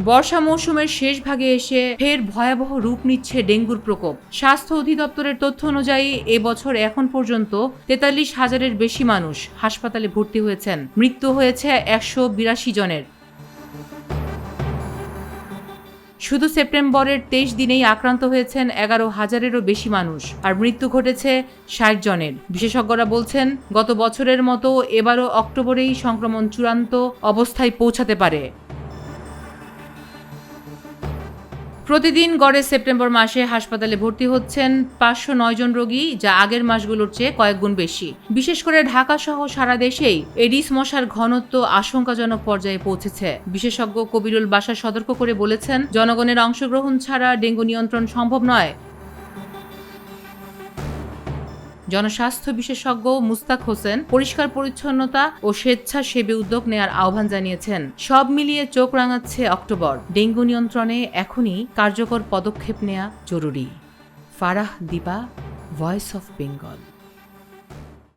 বর্ষা মৌসুমের শেষ ভাগে এসে ফের ভয়াবহ রূপ নিচ্ছে ডেঙ্গুর প্রকোপ। স্বাস্থ্য অধিদপ্তরের তথ্য অনুযায়ী এবছর এখন পর্যন্ত ৪৩,০০০-এর বেশি মানুষ হাসপাতালে ভর্তি হয়েছেন। মৃত্যু হয়েছে ১৮২ জনের। শুধু সেপ্টেম্বরের ২৩ দিনেই আক্রান্ত হয়েছেন ১১,০০০-এরও বেশি মানুষ, আর মৃত্যু ঘটেছে ৬০ জনের। বিশেষজ্ঞরা বলছেন, গত বছরের মতো এবারও অক্টোবরেই সংক্রমণ চূড়ান্ত অবস্থায় পৌঁছাতে পারে। প্রতিদিন গড়ে সেপ্টেম্বর মাসে হাসপাতালে ভর্তি হচ্ছেন ৫০৯ জন রোগী, যা আগের মাসগুলোর চেয়ে কয়েক গুণ বেশি। বিশেষ করে ঢাকা সহ সারা দেশেই এডিস মশার ঘনত্ব আশঙ্কাজনক পর্যায়ে পৌঁছেছে। বিশেষজ্ঞ কবিরুল বাশার সতর্ক করে বলেছেন, জনগণের অংশগ্রহণ ছাড়া ডেঙ্গু নিয়ন্ত্রণ সম্ভব নয়। জনস্বাস্থ্য বিশেষজ্ঞ মুস্তাক হোসেন পরিষ্কার পরিচ্ছন্নতা ও স্বেচ্ছাসেবী উদ্যোগ নেয়ার আহ্বান জানিয়েছেন। সব মিলিয়ে চোখ রাঙাচ্ছে অক্টোবর। ডেঙ্গু নিয়ন্ত্রণে এখনই কার্যকর পদক্ষেপ নেওয়া জরুরি। ফারাহ দিবা, ভয়েস অফ বেঙ্গল।